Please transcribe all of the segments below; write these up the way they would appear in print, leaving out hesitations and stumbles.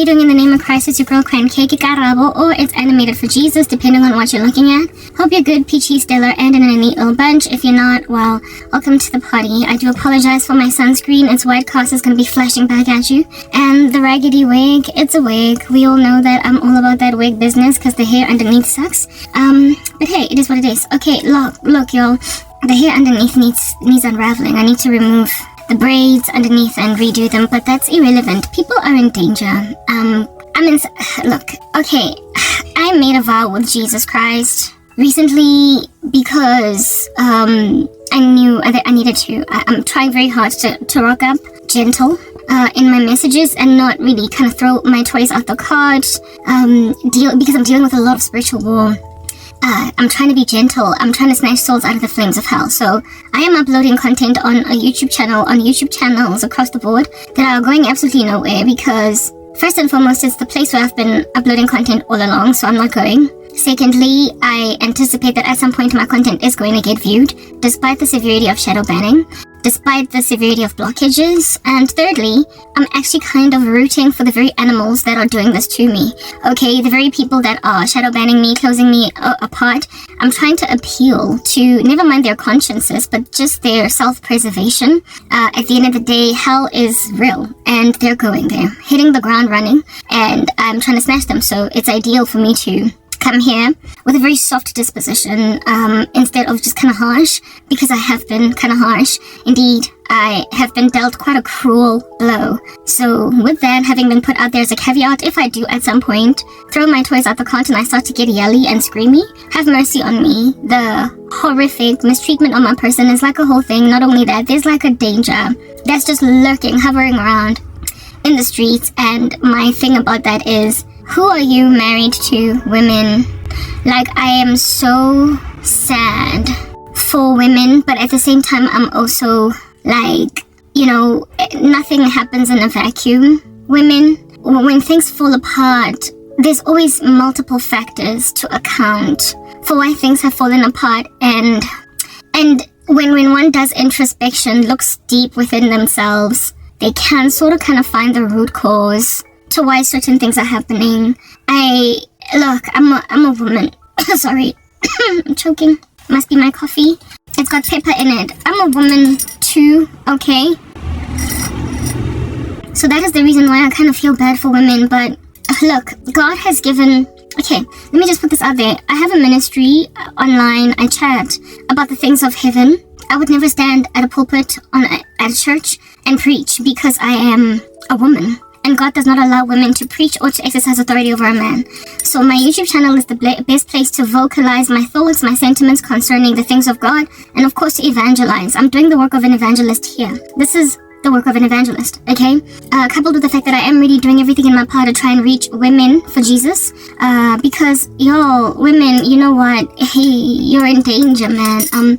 you doing in the name of Christ? It's your girl Cran Cake, Karabo, or it's animated for Jesus, depending on what you're looking at. Hope you're good, peachy, stellar, and in a neat little bunch. If you're not, well, welcome to the party. I do apologize for my sunscreen. Its white cast is going to be flashing back at you. And the raggedy wig, it's a wig. We all know that I'm all about that wig business because the hair underneath sucks. But hey, it is what it is. Okay, look, y'all. The hair underneath needs unraveling. I need to remove the braids underneath and redo them, but that's irrelevant. People are in danger. Look, okay, I made a vow with Jesus Christ recently because I knew that I needed to. I'm trying very hard to rock up gentle in my messages and not really kind of throw my toys out the cart, because I'm dealing with a lot of spiritual war. I'm trying to be gentle. I'm trying to snatch souls out of the flames of hell. So I am uploading content on a YouTube channel, on YouTube channels across the board that are going absolutely nowhere because first and foremost, it's the place where I've been uploading content all along, so I'm not going. Secondly, I anticipate that at some point my content is going to get viewed, despite the severity of shadow banning, despite the severity of blockages. And thirdly, I'm actually kind of rooting for the very animals that are doing this to me. Okay, the very people that are shadow banning me, closing me apart. I'm trying to appeal to, never mind their consciences, but just their self-preservation. At the end of the day, hell is real, and they're going there, hitting the ground running, and I'm trying to snatch them. So it's ideal for me to come here with a very soft disposition instead of just kind of harsh, because I have been kind of harsh. Indeed, I have been dealt quite a cruel blow. So with that having been put out there as a caveat, if I do at some point throw my toys out the cart and I start to get yelly and screamy, have mercy on me. The horrific mistreatment on my person is like a whole thing. Not only that, there's like a danger that's just lurking, hovering around in the streets. And my thing about that is, who are you married to, women? Like, I am so sad for women, but at the same time, I'm also like, nothing happens in a vacuum. Women, when things fall apart, there's always multiple factors to account for why things have fallen apart. And when one does introspection, looks deep within themselves, they can sort of kind of find the root cause to why certain things are happening. I'm a woman. Sorry, I'm choking. Must be my coffee. It's got pepper in it. I'm a woman too, okay? So that is the reason why I kind of feel bad for women. But look, God has given... Okay, let me just put this out there. I have a ministry online. I chat about the things of heaven. I would never stand at a pulpit at a church and preach because I am a woman. And God does not allow women to preach or to exercise authority over a man. So my YouTube channel is the best place to vocalize my thoughts, my sentiments concerning the things of God, and of course to evangelize. I'm doing the work of an evangelist here. This is the work of an evangelist, okay? Coupled with the fact that I am really doing everything in my power to try and reach women for Jesus. Because, y'all, women, you know what? Hey, you're in danger, man.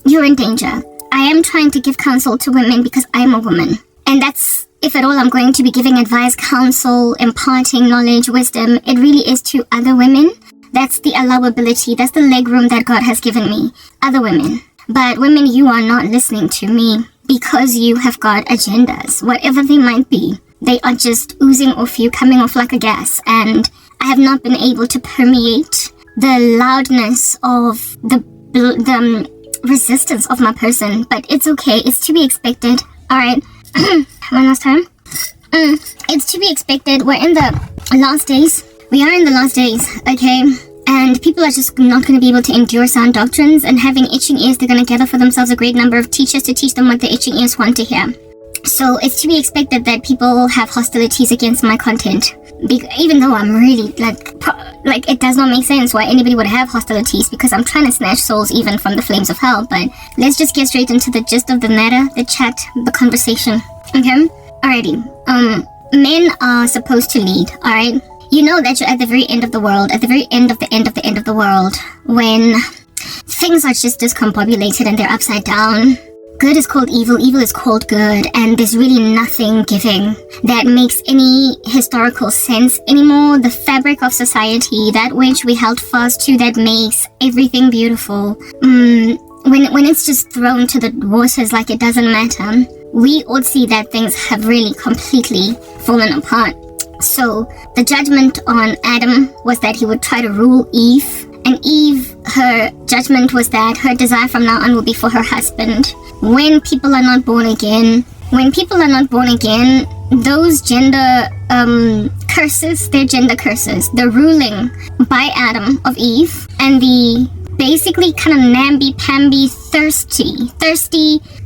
You're in danger. I am trying to give counsel to women because I am a woman. And that's, if at all, I'm going to be giving advice, counsel, imparting knowledge, wisdom. It really is to other women. That's the allowability. That's the legroom that God has given me. Other women. But women, you are not listening to me because you have got agendas. Whatever they might be, they are just oozing off you, coming off like a gas. And I have not been able to permeate the loudness of the resistance of my person. But it's okay. It's to be expected. All right. One last time. It's to be expected. We're in the last days. We are in the last days, okay? And people are just not going to be able to endure sound doctrines, and having itching ears, they're going to gather for themselves a great number of teachers to teach them what the itching ears want to hear. So it's to be expected that people have hostilities against my content. Even though I'm really, like it does not make sense why anybody would have hostilities, because I'm trying to snatch souls even from the flames of hell. But let's just get straight into the gist of the matter, the chat, the conversation. Okay? Alrighty. Men are supposed to lead, alright? You know that you're at the very end of the world, at the very end of the end of the end of the world, when things are just discombobulated and they're upside down. Good is called evil, evil is called good, and there's really nothing giving that makes any historical sense anymore. The fabric of society, that which we held fast to, that makes everything beautiful, when it's just thrown to the waters like it doesn't matter, we all see that things have really completely fallen apart. So the judgment on Adam was that he would try to rule Eve. And Eve, her judgment was that her desire from now on will be for her husband. When people are not born again, those gender curses, they're gender curses. The ruling by Adam of Eve, and the basically kind of namby-pamby, thirsty,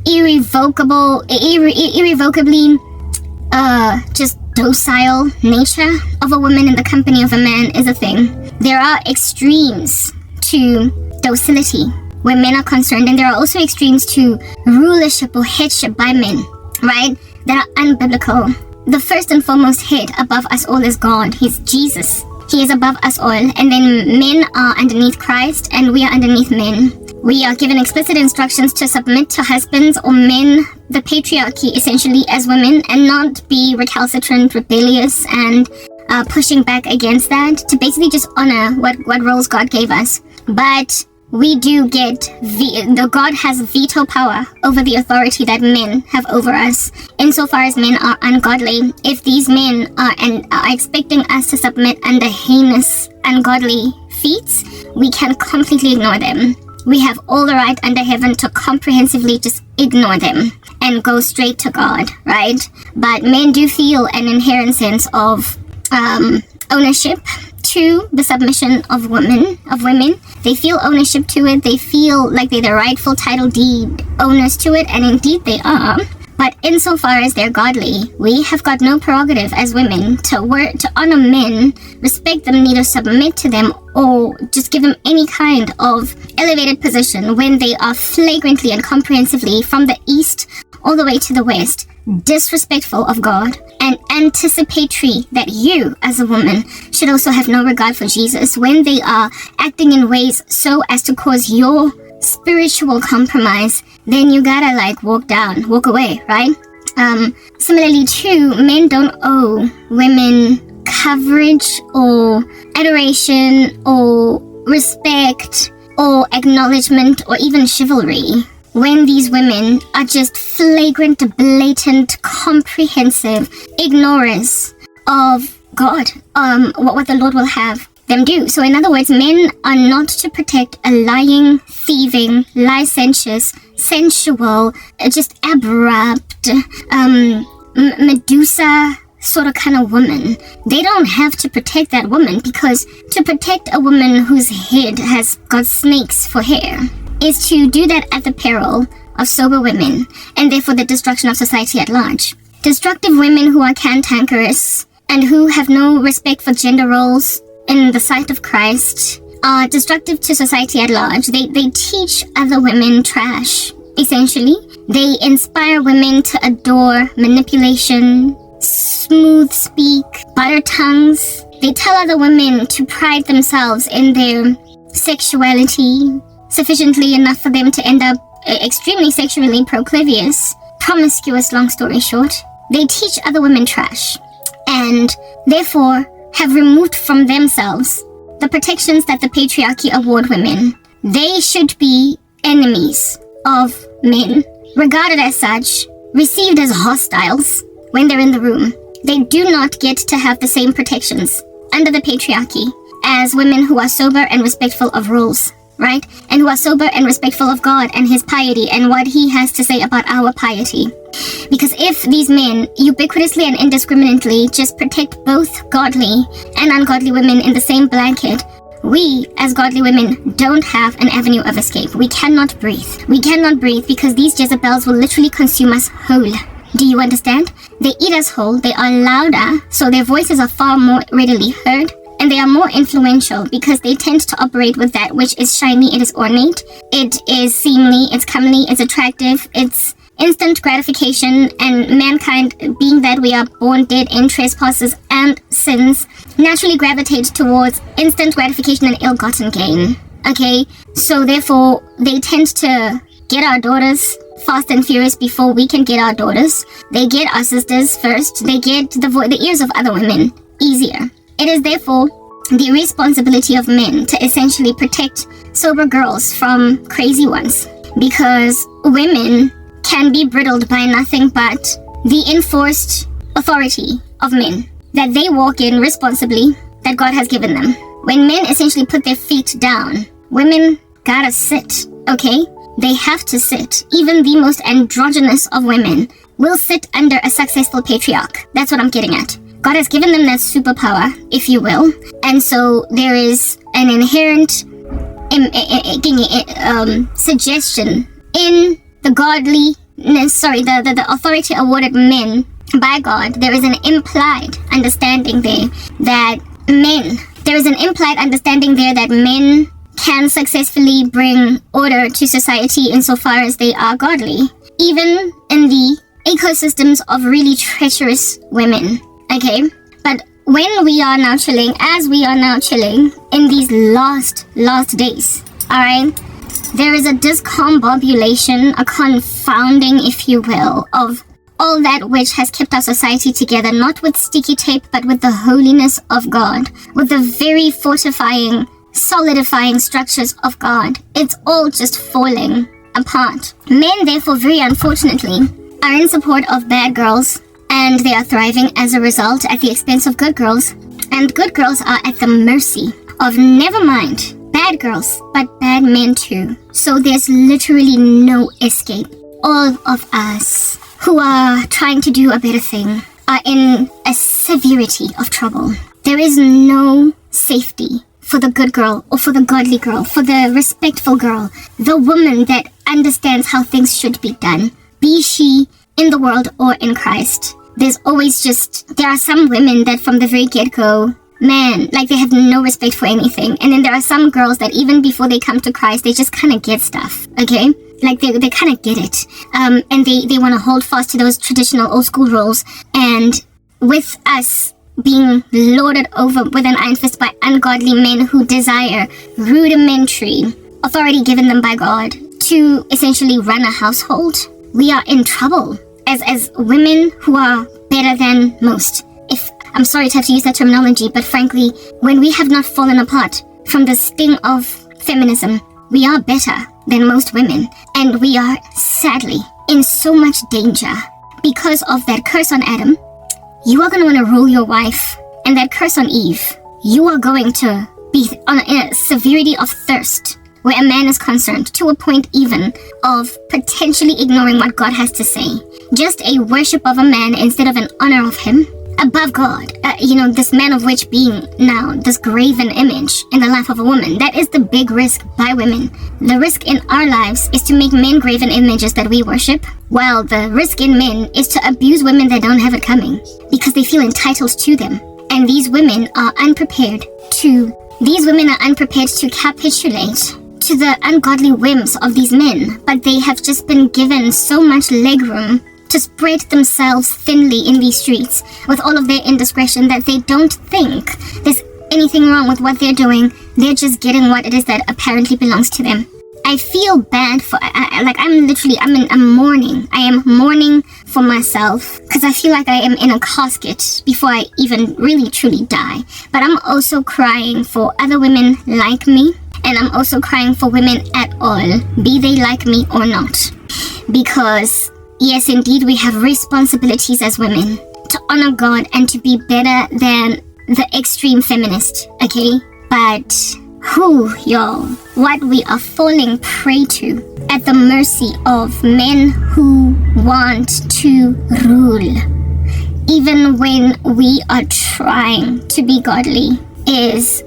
irrevocably, just docile nature of a woman in the company of a man is a thing. There are extremes to docility where men are concerned, and there are also extremes to rulership or headship by men, right? That are unbiblical. The first and foremost head above us all is God. He's Jesus. He is above us all. And then men are underneath Christ, and we are underneath men. We are given explicit instructions to submit to husbands or men, the patriarchy essentially, as women, and not be recalcitrant, rebellious, and pushing back against that, to basically just honor what roles God gave us. But we do get, God has veto power over the authority that men have over us. Insofar as men are ungodly, if these men are expecting us to submit under heinous, ungodly feats, we can completely ignore them. We have all the right under heaven to comprehensively just ignore them and go straight to God, right? But men do feel an inherent sense of ownership to the submission of women. They feel ownership to it. They feel like they're the rightful title deed owners to it, and indeed they are. But insofar as they're godly, we have got no prerogative as women to honor men, respect them, neither submit to them or just give them any kind of elevated position when they are flagrantly and comprehensively, from the east all the way to the west, disrespectful of God and anticipatory that you as a woman should also have no regard for Jesus when they are acting in ways so as to cause your spiritual compromise. Then you gotta walk away, right? Similarly too, men don't owe women coverage or adoration or respect or acknowledgement or even chivalry when these women are just flagrant, blatant, comprehensive ignorers of God, what the Lord will have them do. So in other words, men are not to protect a lying, thieving, licentious, sensual, just abrupt, Medusa sort of kind of woman. They don't have to protect that woman, because to protect a woman whose head has got snakes for hair is to do that at the peril of sober women, and therefore the destruction of society at large. Destructive women who are cantankerous and who have no respect for gender roles in the sight of Christ are destructive to society at large. They teach other women trash, essentially. They inspire women to adore manipulation, smooth speak, butter tongues. They tell other women to pride themselves in their sexuality sufficiently enough for them to end up extremely sexually proclivious, promiscuous, long story short. They teach other women trash, and therefore have removed from themselves the protections that the patriarchy award women. They should be enemies of men, regarded as such, received as hostiles when they're in the room. They do not get to have the same protections under the patriarchy as women who are sober and respectful of rules, right? And who are sober and respectful of God and his piety and what he has to say about our piety. Because if these men ubiquitously and indiscriminately just protect both godly and ungodly women in the same blanket, we, as godly women, don't have an avenue of escape. We cannot breathe. We cannot breathe because these Jezebels will literally consume us whole. Do you understand? They eat us whole. They are louder, so their voices are far more readily heard. And they are more influential because they tend to operate with that which is shiny, it is ornate, it is seemly, it's comely, it's attractive, it's instant gratification, and mankind, being that we are born dead in trespasses and sins, naturally gravitate towards instant gratification and ill-gotten gain. Okay? So therefore, they tend to get our daughters fast and furious before we can get our daughters. They get our sisters first. They get the ears of other women easier. It is therefore the responsibility of men to essentially protect sober girls from crazy ones, because women can be bridled by nothing but the enforced authority of men. that they walk in responsibly that God has given them. When men essentially put their feet down, women gotta sit, okay? They have to sit. Even the most androgynous of women will sit under a successful patriarch. That's what I'm getting at. God has given them that superpower, if you will. And so there is an inherent suggestion in the the authority awarded men by God. There is an implied understanding there that men can successfully bring order to society insofar as they are godly, even in the ecosystems of really treacherous women, okay? But when we are now chilling, as we are now chilling in these last days, alright, there is a discombobulation, a confounding, if you will, of all that which has kept our society together, not with sticky tape, but with the holiness of God, with the very fortifying, solidifying structures of God. It's all just falling apart. Men, therefore, very unfortunately, are in support of bad girls, and they are thriving as a result at the expense of good girls. And good girls are at the mercy of, never mind bad girls, but bad men too. So there's literally no escape. All of us who are trying to do a better thing are in a severity of trouble. There is no safety for the good girl or for the godly girl, for the respectful girl, the woman that understands how things should be done, be she in the world or in Christ. There's always there are some women that from the very get-go, man, like they have no respect for anything. And then there are some girls that even before they come to Christ, they just kind of get stuff, okay? Like they kind of get it. And they want to hold fast to those traditional old school roles. And with us being lorded over with an iron fist by ungodly men who desire rudimentary authority given them by God to essentially run a household, we are in trouble as women who are better than most. If I'm sorry to have to use that terminology, but frankly, when we have not fallen apart from the sting of feminism, we are better than most women, and we are sadly in so much danger because of that curse on Adam. You are going to want to rule your wife, and that curse on Eve. You are going to be on a severity of thirst where a man is concerned, to a point even of potentially ignoring what God has to say. Just a worship of a man instead of an honor of him above God. This man of which being now this graven image in the life of a woman. That is the big risk by women. The risk in our lives is to make men graven images that we worship, while the risk in men is to abuse women that don't have it coming because they feel entitled to them. And these women are unprepared to capitulate to the ungodly whims of these men, but they have just been given so much legroom to spread themselves thinly in these streets with all of their indiscretion that they don't think there's anything wrong with what they're doing. They're just getting what it is that apparently belongs to them. I feel bad for, I'm mourning. I am mourning for myself because I feel like I am in a casket before I even really truly die. But I'm also crying for other women like me, and I'm also crying for women at all, be they like me or not. Because yes, indeed, we have responsibilities as women to honor God and to be better than the extreme feminist, okay? But y'all, what we are falling prey to at the mercy of men who want to rule, even when we are trying to be godly, is,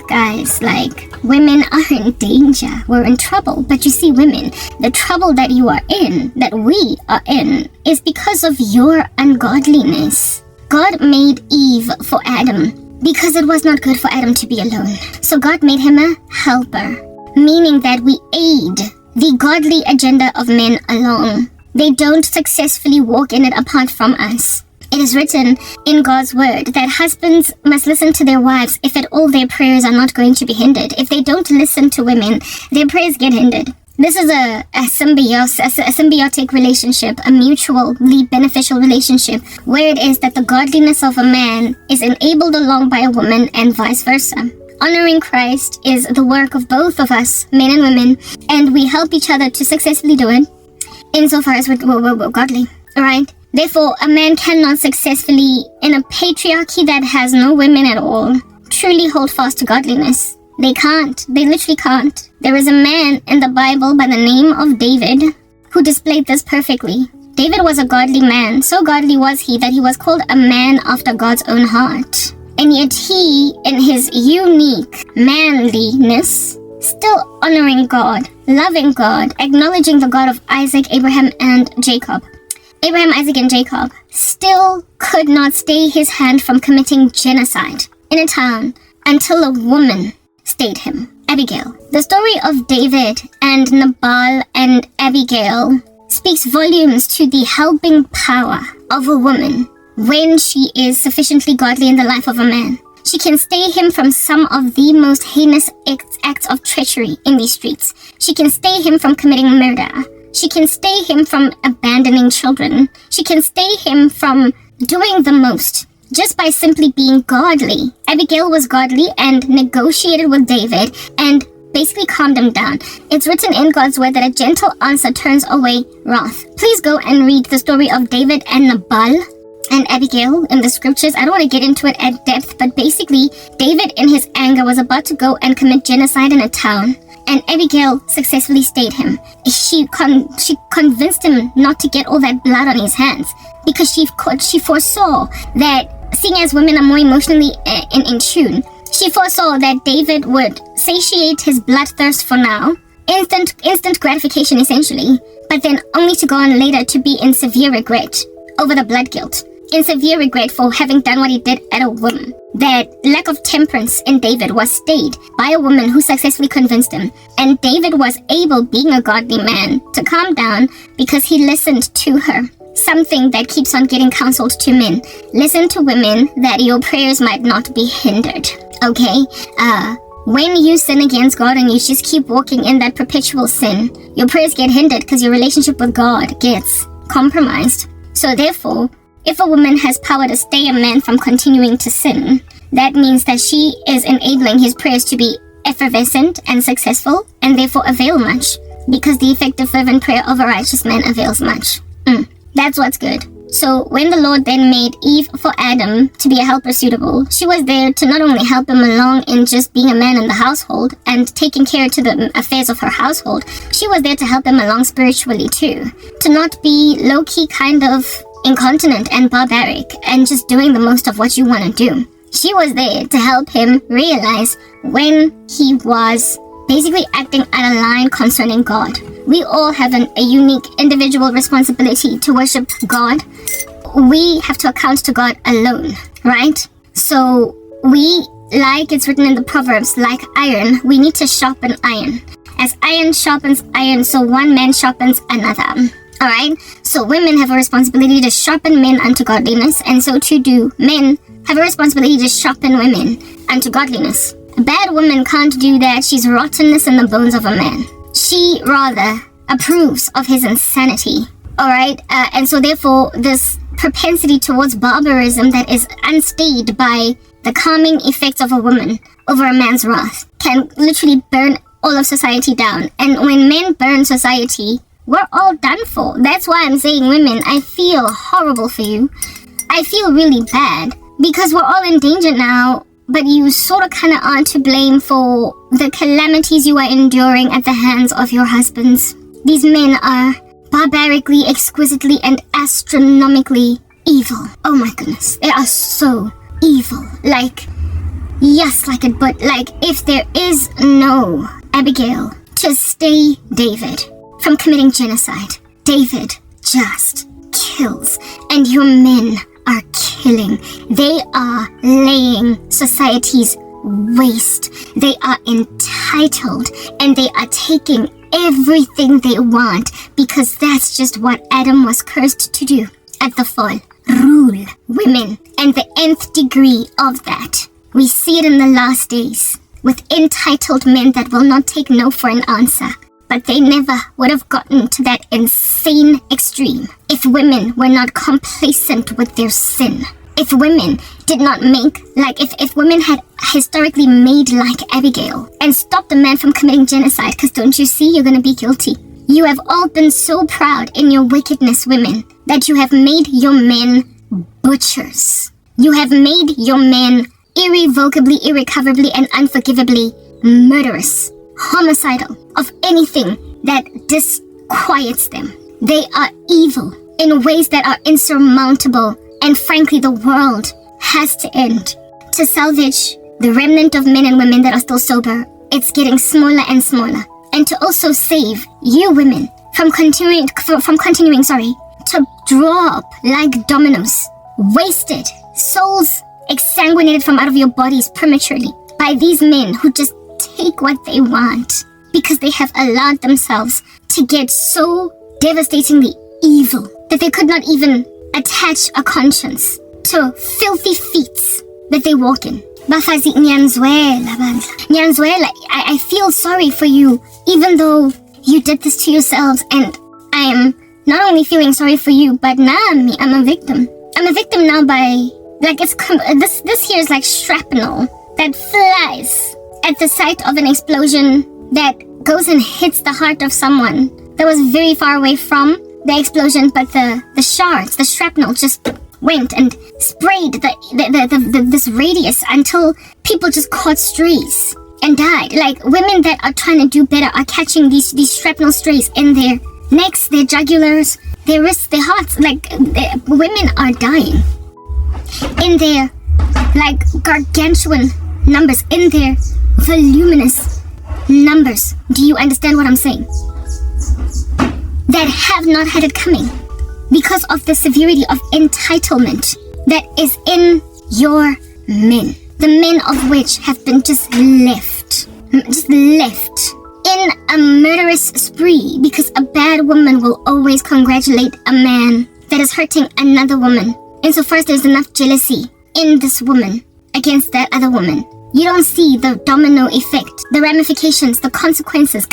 guys, like, women are in danger. We're in trouble. But you see, women, the trouble that you are in, that we are in, is because of your ungodliness. God made Eve for Adam because it was not good for Adam to be alone. So God made him a helper, meaning that we aid the godly agenda of men along. They don't successfully walk in it apart from us. It is written in God's word that husbands must listen to their wives if at all their prayers are not going to be hindered. If they don't listen to women, their prayers get hindered. This is a symbiotic relationship, a mutually beneficial relationship, where it is that the godliness of a man is enabled along by a woman and vice versa. Honoring Christ is the work of both of us, men and women, and we help each other to successfully do it insofar as we're godly. Alright? Therefore, a man cannot successfully, in a patriarchy that has no women at all, truly hold fast to godliness. They can't. They literally can't. There is a man in the Bible by the name of David who displayed this perfectly. David was a godly man. So godly was he that he was called a man after God's own heart. And yet he, in his unique manliness, still honoring God, loving God, acknowledging the God of Isaac, Abraham, and Jacob, still could not stay his hand from committing genocide in a town until a woman stayed him, Abigail. The story of David and Nabal and Abigail speaks volumes to the helping power of a woman when she is sufficiently godly in the life of a man. She can stay him from some of the most heinous acts of treachery in these streets. She can stay him from committing murder. She can stay him from abandoning children. She can stay him from doing the most just by simply being godly. Abigail was godly and negotiated with David and basically calmed him down. It's written in God's word that a gentle answer turns away wrath. Please go and read the story of David and Nabal and Abigail in the scriptures. I don't want to get into it at depth, but basically David in his anger was about to go and commit genocide in a town, and Abigail successfully stayed him. She convinced him not to get all that blood on his hands because she foresaw that, seeing as women are more emotionally in tune, she foresaw that David would satiate his bloodthirst for now, instant gratification essentially, but then only to go on later to be in severe regret over the blood guilt, in severe regret for having done what he did at a woman. That lack of temperance in David was stayed by a woman who successfully convinced him, and David was able, being a godly man, to calm down because he listened to her. Something that keeps on getting counseled to men. Listen to women that your prayers might not be hindered. Okay? When you sin against God and you just keep walking in that perpetual sin, your prayers get hindered because your relationship with God gets compromised. So therefore, if a woman has power to stay a man from continuing to sin, that means that she is enabling his prayers to be effervescent and successful, and therefore avail much, because the effective fervent prayer of a righteous man avails much. That's what's good. So when the Lord then made Eve for Adam to be a helper suitable, she was there to not only help him along in just being a man in the household and taking care to the affairs of her household, she was there to help him along spiritually too. To not be low-key kind of incontinent and barbaric and just doing the most of what you want to do. She was there to help him realize when he was basically acting out of line concerning God. We all have a unique individual responsibility to worship God. We have to account to God alone, right? So we, like it's written in the Proverbs, like iron, we need to sharpen iron. As iron sharpens iron, so one man sharpens another. Alright? So women have a responsibility to sharpen men unto godliness, and so too do men have a responsibility to sharpen women unto godliness. A bad woman can't do that. She's rottenness in the bones of a man. She rather approves of his insanity. Alright? And so therefore, this propensity towards barbarism that is unstayed by the calming effects of a woman over a man's wrath can literally burn all of society down. And when men burn society, we're all done for. That's why I'm saying, women, I feel horrible for you. I feel really bad because we're all in danger now, but you sort of kind of are to blame for the calamities you are enduring at the hands of your husbands. These men are barbarically, exquisitely, and astronomically evil. Oh my goodness. They are so evil. Like, yes, like it, but like, if there is no Abigail to stay David from committing genocide, David just kills, and your men are killing. They are laying society's waste. They are entitled, and they are taking everything they want because that's just what Adam was cursed to do at the fall. Rule women, and the nth degree of that. We see it in the last days with entitled men that will not take no for an answer. But they never would have gotten to that insane extreme if women were not complacent with their sin. If women did not make, like if women had historically made like Abigail and stopped a man from committing genocide, because don't you see, you're going to be guilty. You have all been so proud in your wickedness, women, that you have made your men butchers. You have made your men irrevocably, irrecoverably, and unforgivably murderous, homicidal, of anything that disquiets them. They are evil in ways that are insurmountable, and frankly, the world has to end. To salvage the remnant of men and women that are still sober, it's getting smaller and smaller. And to also save you women from continuing, to drop like dominoes, wasted, souls exsanguinated from out of your bodies prematurely by these men who just take what they want because they have allowed themselves to get so devastatingly evil that they could not even attach a conscience to filthy feats that they walk in. Bafazi, Nyanzwela, I feel sorry for you, even though you did this to yourselves, and I am not only feeling sorry for you, but now I'm a victim. I'm a victim now by, like, this here is like shrapnel that flies at the sight of an explosion that goes and hits the heart of someone that was very far away from the explosion, but the shards, the shrapnel just went and sprayed this radius until people just caught strays and died. Like, women that are trying to do better are catching these shrapnel strays in their necks, their jugulars, their wrists, their hearts. Like, women are dying in their, like, gargantuan numbers, in their voluminous numbers. Do you understand what I'm saying? That have not had it coming because of the severity of entitlement that is in your men. The men of which have been just left in a murderous spree because a bad woman will always congratulate a man that is hurting another woman. Insofar as there's enough jealousy in this woman against that other woman, you don't see the domino effect, the ramifications, the consequences,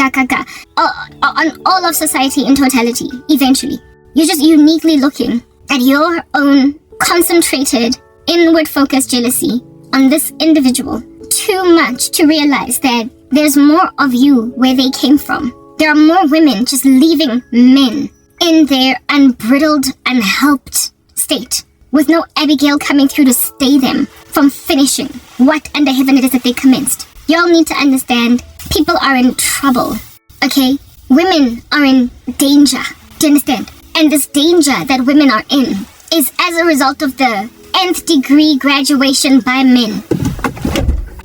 on all of society in totality, eventually. You're just uniquely looking at your own concentrated, inward-focused jealousy on this individual too much to realize that there's more of you where they came from. There are more women just leaving men in their unbridled, unhelped state, with no Abigail coming through to stay them from finishing what under heaven it is that they commenced. Y'all need to understand, people are in trouble, okay? Women are in danger, do you understand? And this danger that women are in is as a result of the nth degree graduation by men.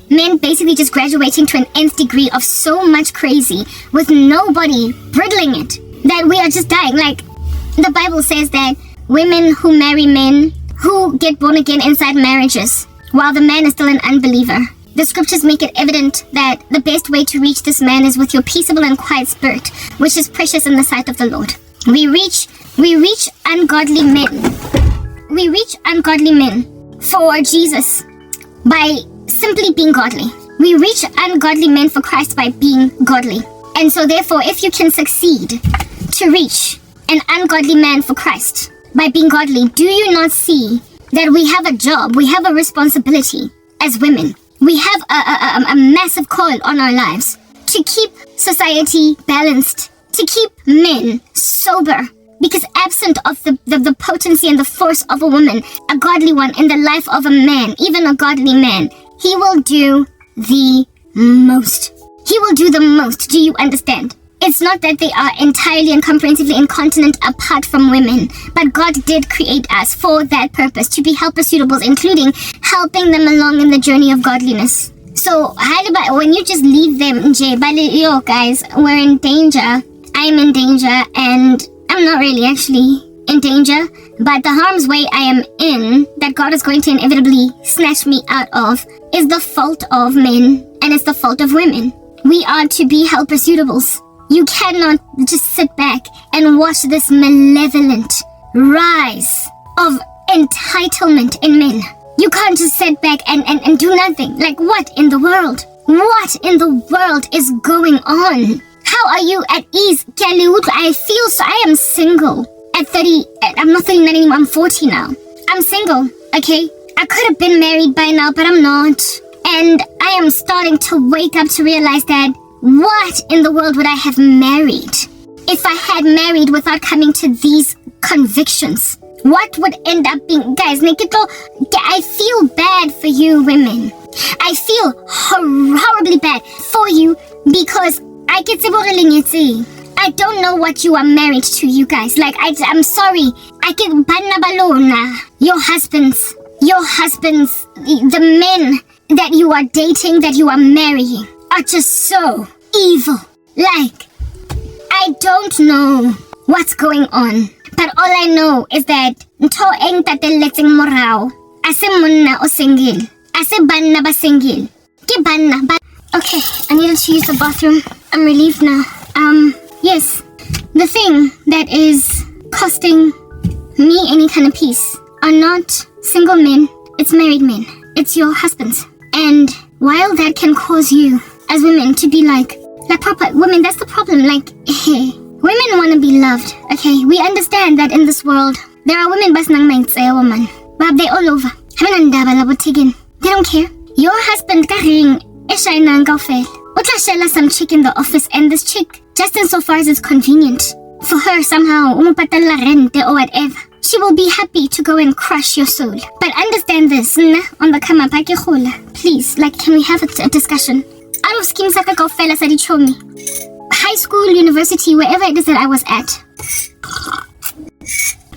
Men basically just graduating to an nth degree of so much crazy with nobody bridling it, that we are just dying. Like, the Bible says that women who marry men who get born again inside marriages while the man is still an unbeliever. The scriptures make it evident that the best way to reach this man is with your peaceable and quiet spirit, which is precious in the sight of the Lord. We reach ungodly men. We reach ungodly men for Jesus by simply being godly. We reach ungodly men for Christ by being godly. And so therefore, if you can succeed to reach an ungodly man for Christ by being godly, do you not see that we have a job, we have a responsibility as women? We have a massive call on our lives to keep society balanced, to keep men sober, because absent of the potency and the force of a woman, a godly one in the life of a man, even a godly man, he will do the most. He will do the most. Do you understand? It's not that they are entirely and comprehensively incontinent apart from women, but God did create us for that purpose, to be helper suitables, including helping them along in the journey of godliness. So, when you just leave them, yo guys, we're in danger. I'm in danger, and I'm not really actually in danger, but the harm's way I am in, that God is going to inevitably snatch me out of, is the fault of men, and it's the fault of women. We are to be helper suitables. You cannot just sit back and watch this malevolent rise of entitlement in men. You can't just sit back and do nothing. Like, what in the world? What in the world is going on? How are you at ease? I am single at 30. I'm not 39 anymore. I'm 40 now. I'm single, okay? I could have been married by now, but I'm not. And I am starting to wake up to realize that what in the world would I have married if I had married without coming to these convictions. What would end up being, guys, I feel bad for you women. I feel horribly bad for you because I don't know what you are married to, you guys. Like, I'm sorry. Your husbands, the men that you are dating, that you are marrying, are just so evil. Like, I don't know what's going on. But all I know is that ntho eng tateletseng morao ase monna o single ase banna ba single ke banna ba. Okay, I needed to use the bathroom. I'm relieved now. Yes, the thing that is costing me any kind of peace are not single men, it's married men, it's your husbands. And while that can cause you as women to be like proper women, that's the problem. Like, hey, women want to be loved, okay? We understand that in this world, there are women bas nang maintsaya woman. But they're all over. They don't care. Your husband karing eshay nang kaufel. Utla shela some chick in the office, and this chick, just insofar as it's convenient for her somehow, umupatala rente or whatever, she will be happy to go and crush your soul. But understand this, on the come up, please, like, can we have a discussion? Out of schemes like kaufela sa di chomi. High school, university, wherever it is that I was at,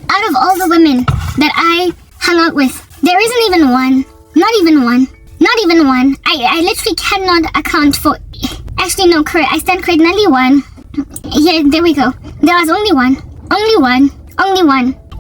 out of all the women that I hung out with, there isn't even one, not even one. I literally cannot account for, actually no, I stand corrected, only one. Yeah, there we go. There was only one.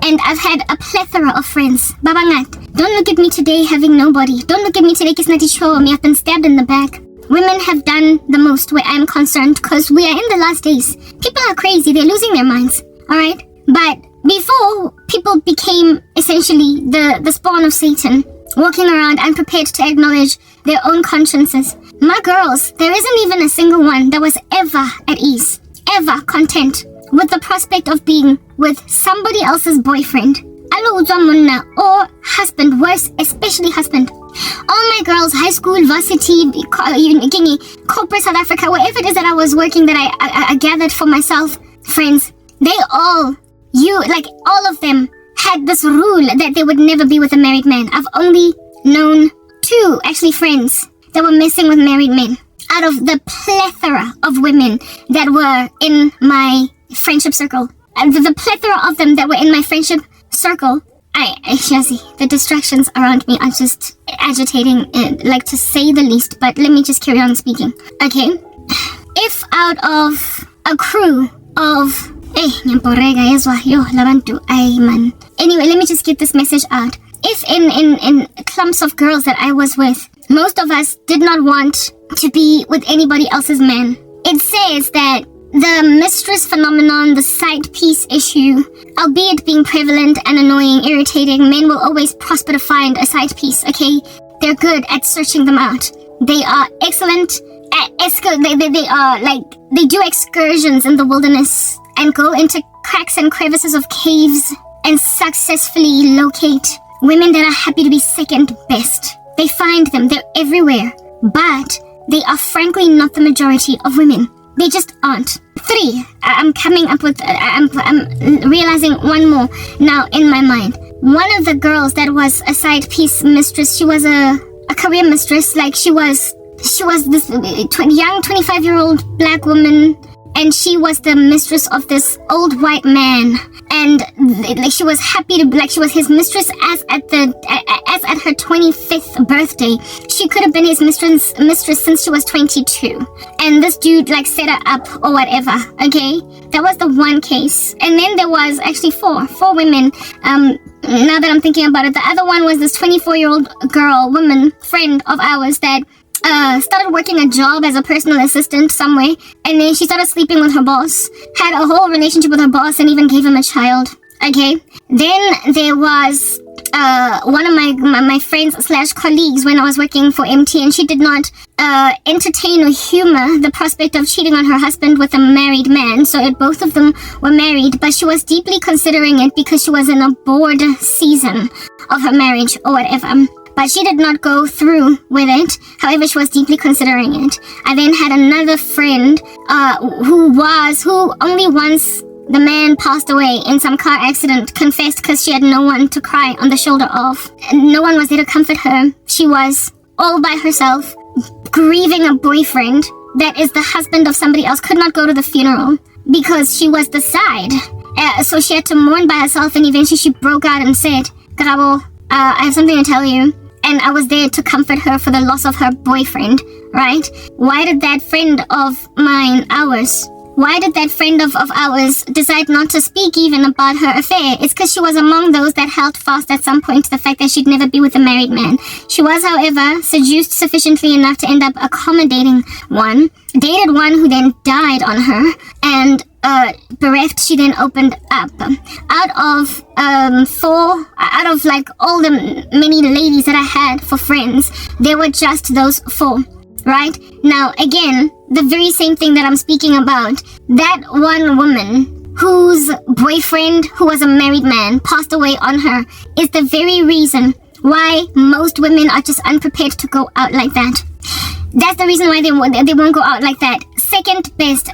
And I've had a plethora of friends. Babangat, don't look at me today having nobody. Don't look at me today kisnati show me. I've been stabbed in the back. Women have done the most where I'm concerned because we are in the last days. People are crazy. They're losing their minds. Alright? But before people became essentially the spawn of Satan, walking around unprepared to acknowledge their own consciences, my girls, there isn't even a single one that was ever at ease, ever content with the prospect of being with somebody else's boyfriend, or husband, worse, especially husband. All my girls, high school, varsity, corporate South Africa, wherever it is that I was working, that I gathered for myself, friends, they all, all of them had this rule that they would never be with a married man. I've only known 2, actually, friends that were messing with married men out of the plethora of women that were in my friendship circle. The plethora of them that were in my friendship circle, the distractions around me are just agitating, like, to say the least, but let me just carry on speaking. Okay, if out of a crew of anyway, let me just get this message out. If in clumps of girls that I was with, most of us did not want to be with anybody else's man, it says that the mistress phenomenon, the side piece issue, albeit being prevalent and annoying, irritating, men will always prosper to find a side piece, okay? They're good at searching them out. They are excellent at they do excursions in the wilderness and go into cracks and crevices of caves and successfully locate women that are happy to be second best. They find them, they're everywhere, but they are frankly not the majority of women. They just aren't. 3, I'm realizing one more now in my mind. One of the girls that was a side piece mistress, she was a career mistress, like she was this young 25-year-old black woman, and she was the mistress of this old white man, and like she was happy to, like, she was his mistress as at her 25th birthday. She could have been his mistress since she was 22, and this dude like set her up or whatever. Okay, that was the one case. And then there was actually four women. Now that I'm thinking about it, the other one was this 24-year-old woman friend of ours that started working a job as a personal assistant somewhere, and then she started sleeping with her boss, had a whole relationship with her boss, and even gave him a child. Okay, then there was one of my friends / colleagues when I was working for MT, and she did not entertain or humor the prospect of cheating on her husband with a married man. So both of them were married, but she was deeply considering it because she was in a bored season of her marriage or whatever. But she did not go through with it. However, she was deeply considering it. I then had another friend who only once the man passed away in some car accident, confessed because she had no one to cry on the shoulder of. No one was there to comfort her. She was all by herself, grieving a boyfriend that is the husband of somebody else, could not go to the funeral because she was the side. So she had to mourn by herself, and eventually she broke out and said, Karabo, I have something to tell you. And I was there to comfort her for the loss of her boyfriend, right? Why did that friend of ours decide not to speak even about her affair? It's because she was among those that held fast at some point to the fact that she'd never be with a married man. She was, however, seduced sufficiently enough to end up accommodating one, dated one who then died on her, and bereft, she then opened up. Out of like all the many ladies that I had for friends, there were just those 4. Right? Now, again, the very same thing that I'm speaking about, that one woman whose boyfriend, who was a married man, passed away on her, is the very reason why most women are just unprepared to go out like that. That's the reason why they won't go out like that. Second best,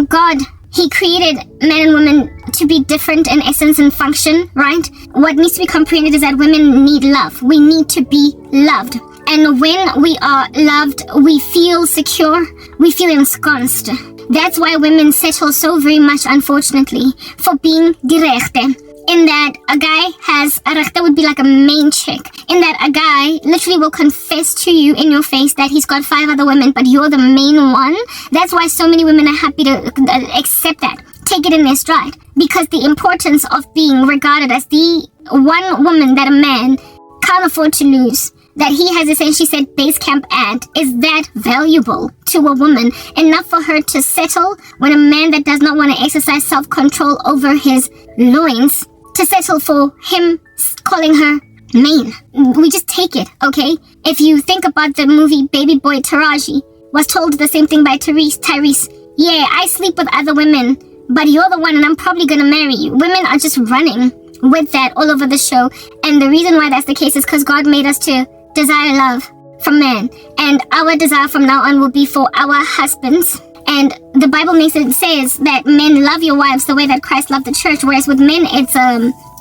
God, He created men and women to be different in essence and function, right? What needs to be comprehended is that women need love. We need to be loved. And when we are loved, we feel secure, we feel ensconced. That's why women settle so very much, unfortunately, for being direchte. In that a guy has, a rechte would be like a main chick. In that a guy literally will confess to you in your face that he's got 5 other women, but you're the main one. That's why so many women are happy to accept that. Take it in their stride. Because the importance of being regarded as the one woman that a man can't afford to lose, that he has essentially said base camp at, is that valuable to a woman, enough for her to settle when a man that does not want to exercise self-control over his loins, to settle for him calling her main. We just take it, okay? If you think about the movie Baby Boy Taraji, was told the same thing by Tyrese. Yeah, I sleep with other women, but you're the one and I'm probably gonna marry you. Women are just running with that all over the show, and the reason why that's the case is because God made us to desire love from men, and our desire from now on will be for our husbands. And the Bible says that men love your wives the way that Christ loved the church, whereas with men it's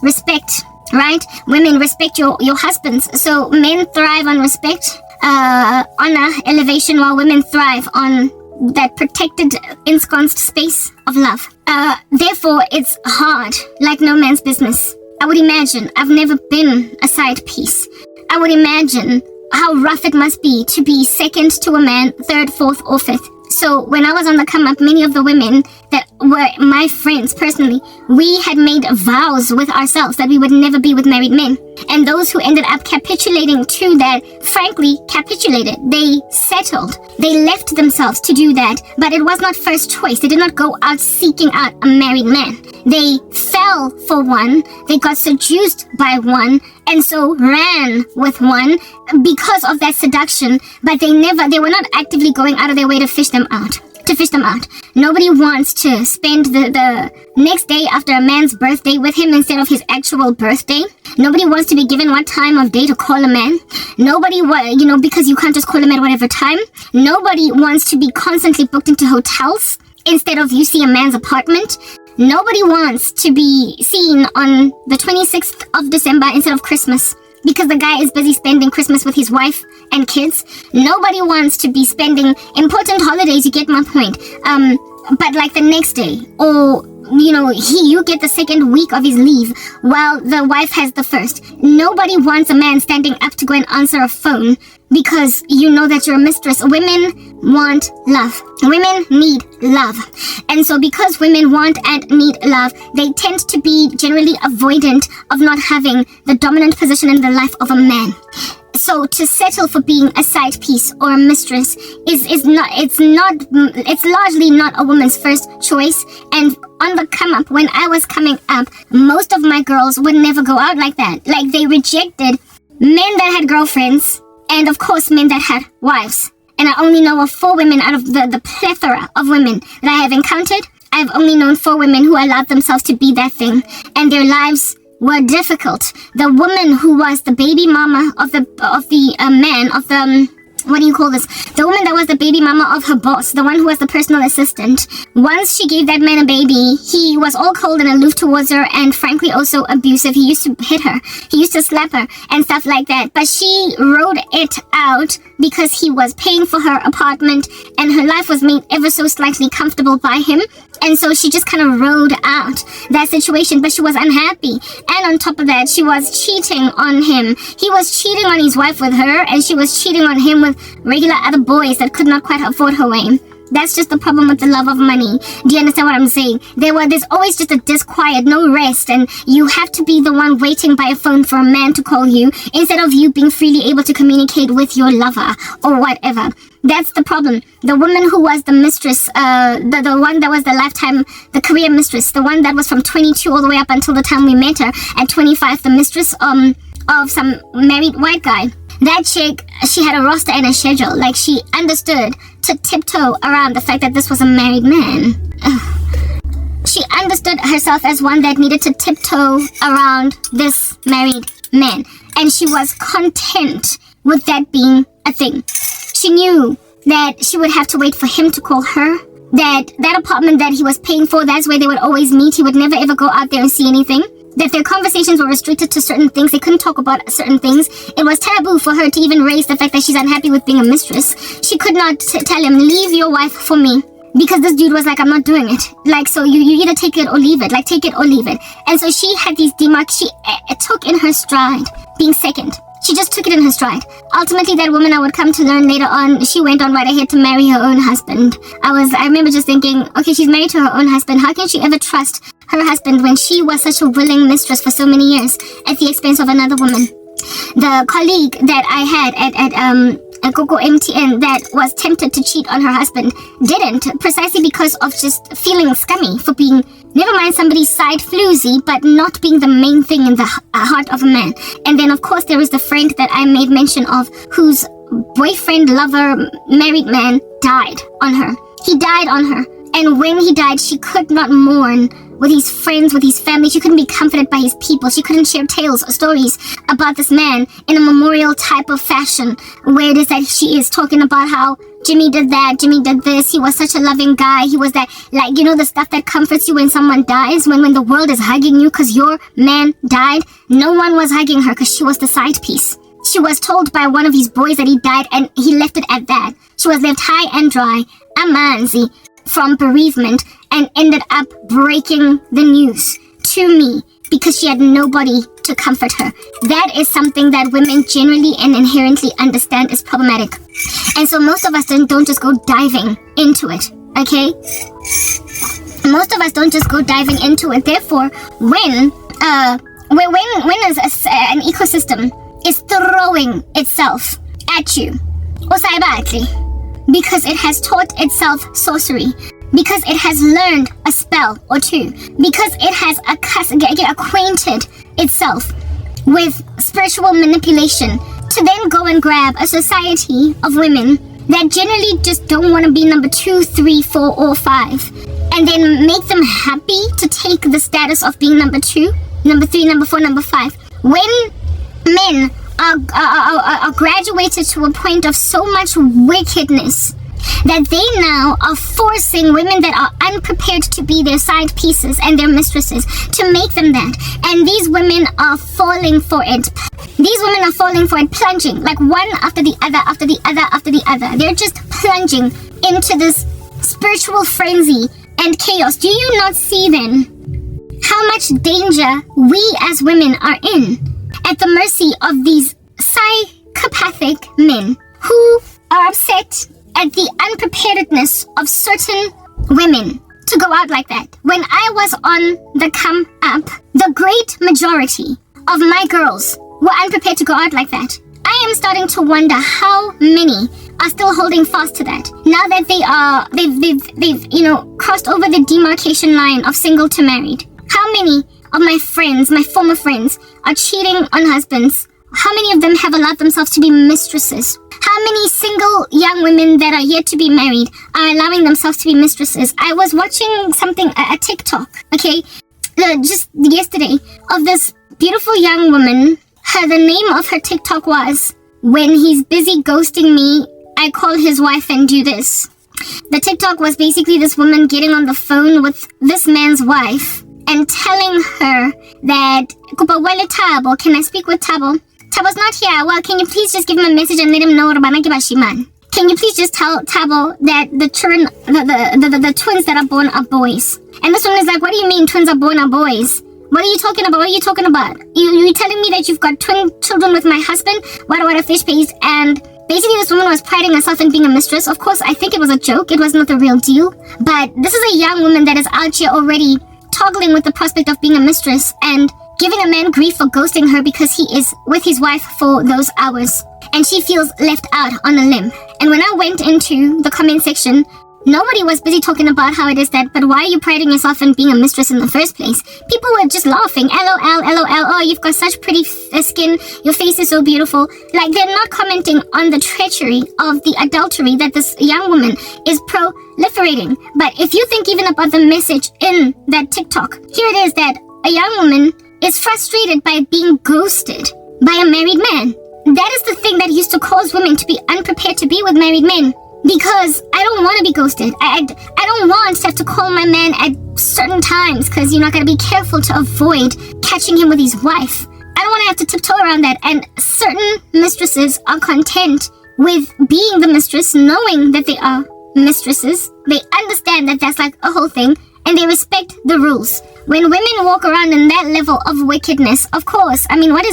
respect, right? Women respect your husbands. So men thrive on respect, honor, elevation, while women thrive on that protected, ensconced space of love. Therefore, it's hard, like no man's business. I would imagine, I've never been a side piece. I would imagine how rough it must be to be second to a man, third, fourth, or fifth. So when I was on the come up, many of the women that were my friends personally, we had made vows with ourselves that we would never be with married men. And those who ended up capitulating to that, frankly, capitulated. They settled. They left themselves to do that. But it was not first choice. They did not go out seeking out a married man. They fell for one. They got seduced by one. And so ran with one because of that seduction. But they were not actively going out of their way to fish them out. Nobody wants to spend the next day after a man's birthday with him instead of his actual birthday. Nobody wants to be given what time of day to call a man. Nobody, because you can't just call him at whatever time. Nobody wants to be constantly booked into hotels instead of you see a man's apartment. Nobody wants to be seen on the 26th of December instead of Christmas, because the guy is busy spending Christmas with his wife and kids. Nobody wants to be spending important holidays, you get my point. But like the next day, or you get the second week of his leave while the wife has the first. Nobody wants a man standing up to go and answer a phone because you know that you're a mistress. Women want love. Women need love. And so because women want and need love, they tend to be generally avoidant of not having the dominant position in the life of a man. So to settle for being a side piece or a mistress it's largely not a woman's first choice. And on the come up, when I was coming up, most of my girls would never go out like that. Like, they rejected men that had girlfriends and of course men that had wives. And I only know of 4 women out of the plethora of women that I have encountered. I've only known 4 women who allowed themselves to be that thing, and their lives were difficult. The woman who was the baby mama of the what do you call this? The woman that was the baby mama of her boss, the one who was the personal assistant. Once she gave that man a baby, he was all cold and aloof towards her, and frankly also abusive. He used to hit her. He used to slap her and stuff like that. But she rode it out because he was paying for her apartment and her life was made ever so slightly comfortable by him. And so she just kind of rode out that situation, but she was unhappy. And on top of that, she was cheating on him. He was cheating on his wife with her, and she was cheating on him with regular other boys that could not quite afford her way. That's just the problem with the love of money. Do you understand what I'm saying? There's always just a disquiet, no rest, and you have to be the one waiting by a phone for a man to call you instead of you being freely able to communicate with your lover or whatever. That's the problem. The woman who was the mistress, the one that was the career mistress, the one that was from 22 all the way up until the time we met her at 25, the mistress of some married white guy. That chick, she had a roster and a schedule. Like, she understood to tiptoe around the fact that this was a married man. She understood herself as one that needed to tiptoe around this married man. And she was content with that being a thing. She knew that she would have to wait for him to call her. That apartment that he was paying for, that's where they would always meet. He would never ever go out there and see anything. That their conversations were restricted to certain things. They couldn't talk about certain things. It was taboo for her to even raise the fact that she's unhappy with being a mistress. She could not tell him, leave your wife for me. Because this dude was like, I'm not doing it. Like, so you either take it or leave it. Like, take it or leave it. And so she had these demarks. She took in her stride being second. She just took it in her stride. Ultimately, that woman, I would come to learn later on, she went on right ahead to marry her own husband. I remember just thinking, okay, she's married to her own husband. How can she ever trust her husband when she was such a willing mistress for so many years at the expense of another woman? The colleague that I had at Coco MTN that was tempted to cheat on her husband didn't, precisely because of just feeling scummy for being, never mind somebody's side floozy, but not being the main thing in the heart of a man. And then of course there is the friend that I made mention of, whose boyfriend, lover, married man died on her. He died on her. And when he died, she could not mourn with his friends, with his family. She couldn't be comforted by his people. She couldn't share tales or stories about this man in a memorial type of fashion, where it is that she is talking about how Jimmy did that, Jimmy did this, he was such a loving guy, he was that, like, you know, the stuff that comforts you when someone dies, when the world is hugging you because your man died. No one was hugging her because she was the side piece. She was told by one of his boys that he died, and he left it at that. She was left high and dry, amanzi, from bereavement, and ended up breaking the news to me because she had nobody to comfort her. That is something that women generally and inherently understand is problematic. And so most of us don't just go diving into it, okay? Most of us don't just go diving into it. Therefore, when an ecosystem is throwing itself at you, because it has taught itself sorcery, because it has learned a spell or two, because it has acquainted itself with spiritual manipulation, to then go and grab a society of women that generally just don't want to be number 2, 3, 4, or 5, and then make them happy to take the status of being number 2, number 3, number 4, number 5. When men are graduated to a point of so much wickedness that they now are forcing women that are unprepared to be their side pieces and their mistresses to make them that. And these women are falling for it. These women are falling for it, plunging like one after the other, after the other, after the other. They're just plunging into this spiritual frenzy and chaos. Do you not see then how much danger we as women are in, at the mercy of these psychopathic men who are upset at the unpreparedness of certain women to go out like that? When I was on the come up, the great majority of my girls were unprepared to go out like that. I am starting to wonder how many are still holding fast to that now that they've crossed over the demarcation line of single to married. How many of my friends, my former friends, are cheating on husbands? How many of them have allowed themselves to be mistresses? How many single young women that are yet to be married are allowing themselves to be mistresses? I was watching something, a TikTok, okay, just yesterday, of this beautiful young woman. The name of her TikTok was, "When he's busy ghosting me, I call his wife and do this. The TikTok was basically this woman getting on the phone with this man's wife and telling her that, Tabo, can I speak with Tabo? Tabo's not here. Well, can you please just give him a message and let him know Can you please just tell Tabo that the twins that are born are boys? And this woman is like, what do you mean twins are born are boys? What are you talking about? What are you talking about? You telling me that you've got twin children with my husband? What a fish paste. And basically this woman was priding herself in being a mistress. Of course, I think it was a joke. It was not the real deal. But this is a young woman that is out here already toggling with the prospect of being a mistress and giving a man grief for ghosting her because he is with his wife for those hours. And she feels left out on a limb. And when I went into the comment section, nobody was busy talking about how it is that, but why are you priding yourself in being a mistress in the first place? People were just laughing. LOL, LOL, oh, you've got such pretty skin. Your face is so beautiful. Like, they're not commenting on the treachery of the adultery that this young woman is proliferating. But if you think even about the message in that TikTok, here it is that a young woman is frustrated by being ghosted by a married man. That is the thing that used to cause women to be unprepared to be with married men. Because I don't want to be ghosted. I don't want to have to call my man at certain times because, you know, I got to be careful to avoid catching him with his wife. I don't want to have to tiptoe around that. And certain mistresses are content with being the mistress, knowing that they are mistresses. They understand that that's like a whole thing and they respect the rules. When women walk around in that level of wickedness, of course, I mean, what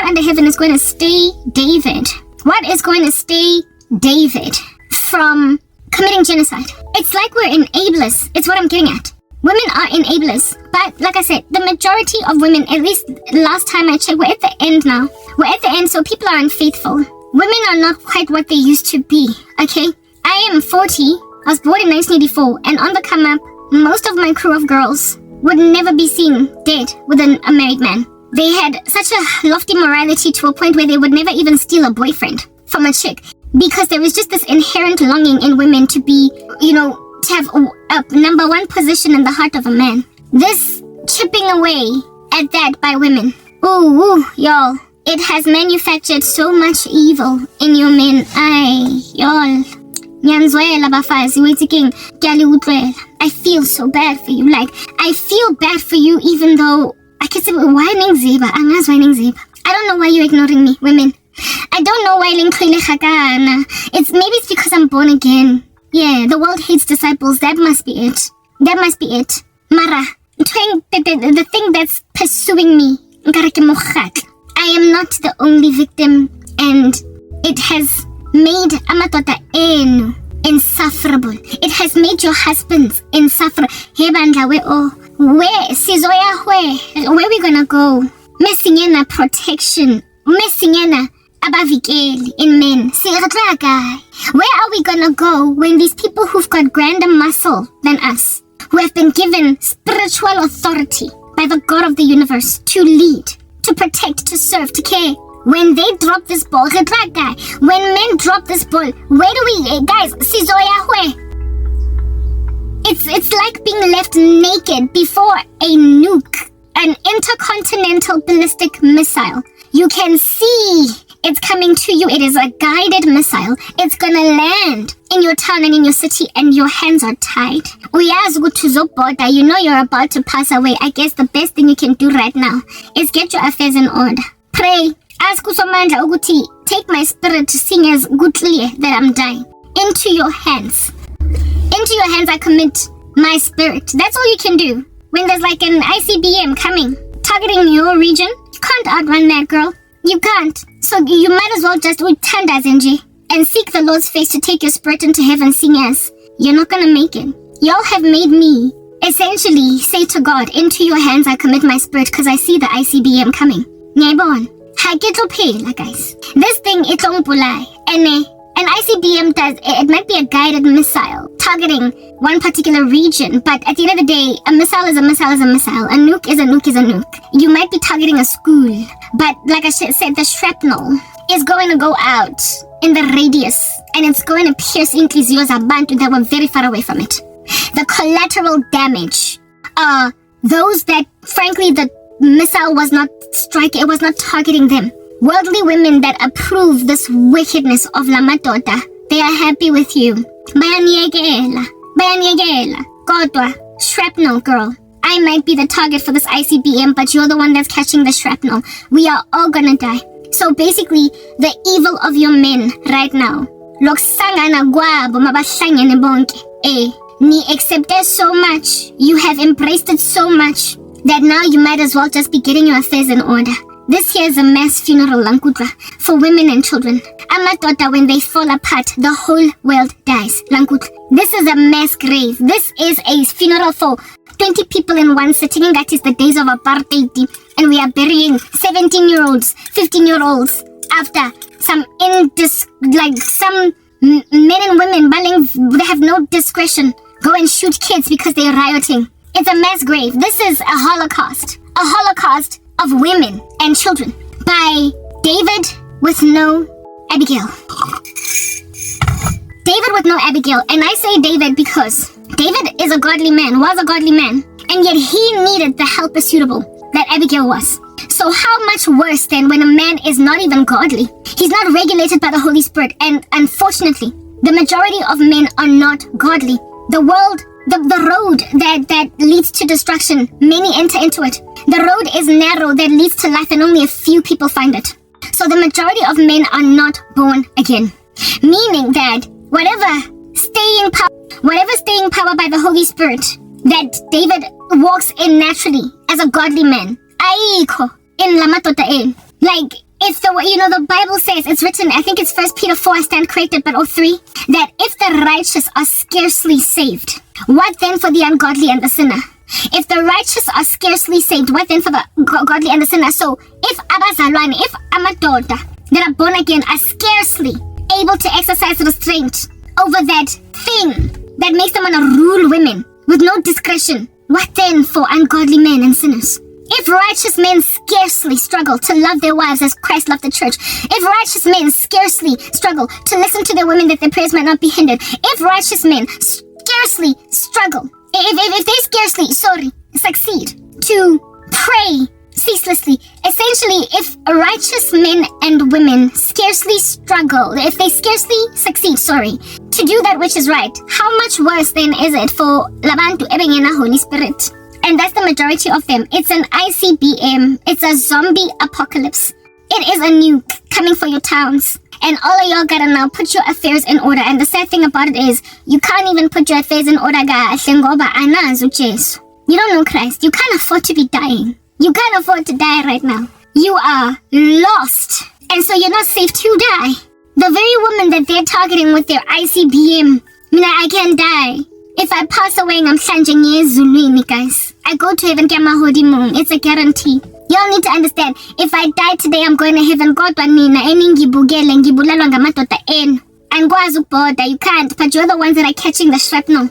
under heaven is going to stay David? What is going to stay David from committing genocide? It's like we're enablers. It's what I'm getting at. Women are enablers. But like I said, the majority of women, at least last time I checked, we're at the end now. We're at the end, so people are unfaithful. Women are not quite what they used to be, okay? I am 40. I was born in 1984, and on the come up, most of my crew of girls would never be seen dead with a married man. They had such a lofty morality to a point where they would never even steal a boyfriend from a chick. Because there is just this inherent longing in women to be, you know, to have a number one position in the heart of a man. This chipping away at that by women. Ooh, y'all. It has manufactured so much evil in your men. Ay, y'all. Nyanzwela bafazi, waiting. I feel so bad for you. Like, I feel bad for you even though I can say, why Ningziba? I don't know why you're ignoring me, women. I don't know why maybe it's because I'm born again. Yeah, the world hates disciples. That must be it. Mara, the thing that's pursuing me, I am not the only victim, and it has made amatota insufferable. It has made your husbands insufferable. Where we gonna go? Missing in a protection. Missing in a abavikeli in men. Where are we gonna go when these people who've got grander muscle than us, who have been given spiritual authority by the God of the universe to lead, to protect, to serve, to care, when they drop this ball, when men drop this ball, where do we, guys, it's like being left naked before a nuke, an intercontinental ballistic missile. You can see it's coming to you. It is a guided missile. It's gonna land in your town and in your city, and your hands are tied. You know you're about to pass away. I guess the best thing you can do right now is get your affairs in order. Pray. Ask Usomandla Uguti, take my spirit to sing as goodly that I'm dying. Into your hands. Into your hands I commit my spirit. That's all you can do. When there's like an ICBM coming, targeting your region, you can't outrun that, girl. You can't. So you might as well just turn Zinji and seek the Lord's face to take your spirit into heaven, seeing as you're not gonna make it. Y'all have made me essentially say to God, into your hands I commit my spirit because I see the ICBM coming. Nyebon. Guys. This thing, it's on Pulai. And an ICBM it might be a guided missile targeting one particular region, but at the end of the day, a missile is a missile is a missile. A nuke is a nuke is a nuke. You might be targeting a school, but like I said, the shrapnel is going to go out in the radius, and it's going to pierce Inklizio's Abantu that were very far away from it. The collateral damage are those that, frankly, the missile was not striking, it was not targeting them. Worldly women that approve this wickedness of Lamadota, They are happy with you. Bayaniekela. Kodwa, shrapnel girl. I might be the target for this ICBM, but you're the one that's catching the shrapnel. We are all gonna die. So basically, the evil of your men right now. Loksangana gwabo mabahlangene bonke. Ni accepted so much. You have embraced it so much that now you might as well just be getting your affairs in order. This here is a mass funeral, Lankutla, for women and children. Amadota, when they fall apart, the whole world dies. Lankutla. This is a mass grave. This is a funeral for 20 people in one sitting. That is the days of apartheid. And we are burying 17-year-olds, 15-year-olds after some men and women, they have no discretion, go and shoot kids because they're rioting. It's a mass grave. This is a holocaust of women and children by David with no Abigail. David with no Abigail. And I say David because David is a godly man, was a godly man, and yet he needed the helper suitable that Abigail was. So how much worse than when a man is not even godly? He's not regulated by the Holy Spirit, and unfortunately, the majority of men are not godly. The world, the road that leads to destruction, many enter into it. The road is narrow that leads to life, and only a few people find it. So the majority of men are not born again. Meaning that whatever staying power by the Holy Spirit that David walks in naturally as a godly man, aiko in lamatota in. Like, if the Bible says, it's written, I think it's 1 Peter 4, I stand corrected, but 3, that if the righteous are scarcely saved, what then for the ungodly and the sinner? If the righteous are scarcely saved, what then for the godly and the sinner? So, if abazalwane, if amadoda that are born again are scarcely able to exercise restraint over that thing that makes them want to rule women with no discretion, what then for ungodly men and sinners? If righteous men scarcely struggle to love their wives as Christ loved the church, if righteous men scarcely struggle to listen to their women that their prayers might not be hindered, if righteous men scarcely struggle, if they scarcely, succeed to pray ceaselessly, essentially, if righteous men and women scarcely struggle, if they scarcely succeed, to do that which is right, how much worse then is it for Labantu Ebengena Holy Spirit? And that's the majority of them. It's an ICBM. It's a zombie apocalypse. It is a nuke coming for your towns. And all of y'all gotta now put your affairs in order. And the sad thing about it is, you can't even put your affairs in order. You don't know Christ. You can't afford to be dying. You can't afford to die right now. You are lost. And so you're not safe to die. The very woman that they're targeting with their ICBM, I can die. If I pass away, I'm Zulwini, guys. I go to heaven, it's a guarantee. Y'all need to understand, if I die today, I'm going to heaven. You can't, but you're the ones that are catching the shrapnel.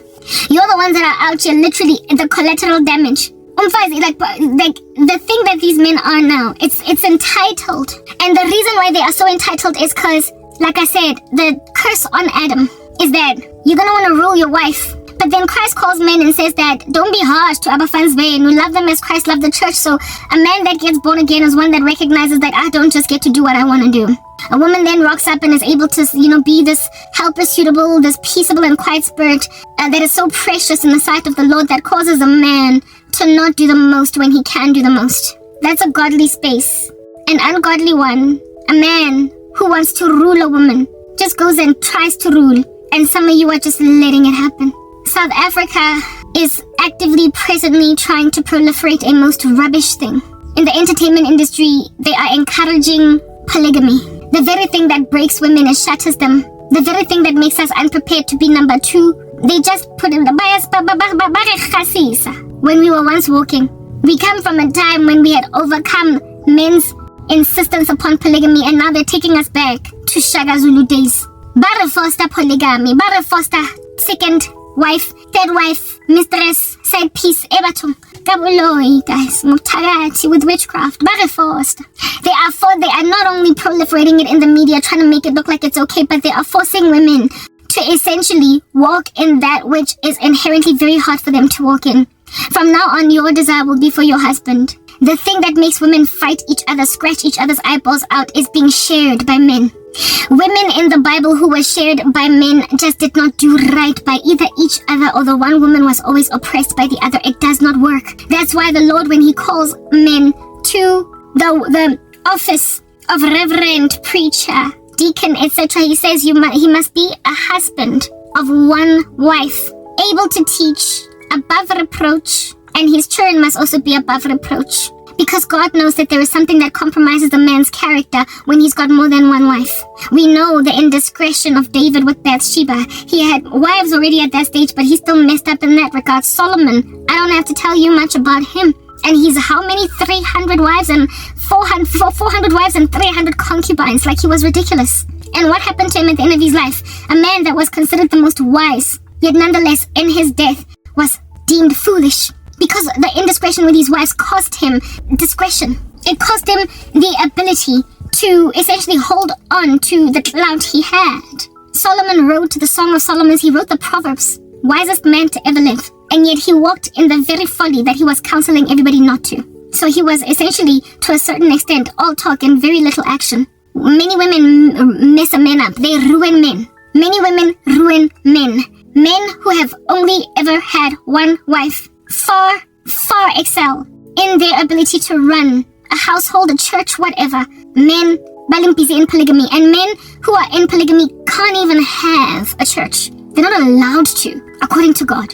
You're the ones that are out here, literally, the collateral damage. Like the thing that these men are now, it's entitled. And the reason why they are so entitled is because, like I said, the curse on Adam is that you're going to want to rule your wife. But then Christ calls men and says that don't be harsh to Abba fans and we love them as Christ loved the church. So a man that gets born again is one that recognizes that I don't just get to do what I want to do. A woman then rocks up and is able to, be this helper suitable, this peaceable and quiet spirit that is so precious in the sight of the Lord that causes a man to not do the most when he can do the most. That's a godly space. An ungodly one, a man who wants to rule a woman, just goes and tries to rule. And some of you are just letting it happen. South Africa is actively, presently trying to proliferate a most rubbish thing. In the entertainment industry, they are encouraging polygamy. The very thing that breaks women and shatters them. The very thing that makes us unprepared to be number 2. They just put in the bias. When we were once walking, we come from a time when we had overcome men's insistence upon polygamy, and now they're taking us back to Shaka Zulu days. Bare foster polygamy, bare foster second wife, third wife, mistress, side piece, ebatum. Kabuloi, guys, mutagati with witchcraft, bare foster. They are not only proliferating it in the media, trying to make it look like it's okay, but they are forcing women to essentially walk in that which is inherently very hard for them to walk in. From now on, your desire will be for your husband. The thing that makes women fight each other, scratch each other's eyeballs out, is being shared by men. Women in the Bible who were shared by men just did not do right by either each other, or the one woman was always oppressed by the other. It does not work. That's why the Lord, when he calls men to the office of reverend, preacher, deacon, etc., he says he must be a husband of one wife, able to teach, above reproach, and his children must also be above reproach. Because God knows that there is something that compromises a man's character when he's got more than one wife. We know the indiscretion of David with Bathsheba. He had wives already at that stage, but he still messed up in that regard. Solomon, I don't have to tell you much about him. And he's how many? 300 wives and 400 wives and 300 concubines. Like, he was ridiculous. And what happened to him at the end of his life? A man that was considered the most wise, yet nonetheless in his death was deemed foolish. Because the indiscretion with his wives cost him discretion. It cost him the ability to essentially hold on to the clout he had. Solomon wrote the Song of Solomon. He wrote the Proverbs. Wisest man to ever live. And yet he walked in the very folly that he was counseling everybody not to. So he was essentially, to a certain extent, all talk and very little action. Many women mess a man up. They ruin men. Many women ruin men. Men who have only ever had one wife far excel in their ability to run a household, a church, whatever. Men busy in polygamy, and men who are in polygamy can't even have a church. They're not allowed to, according to God.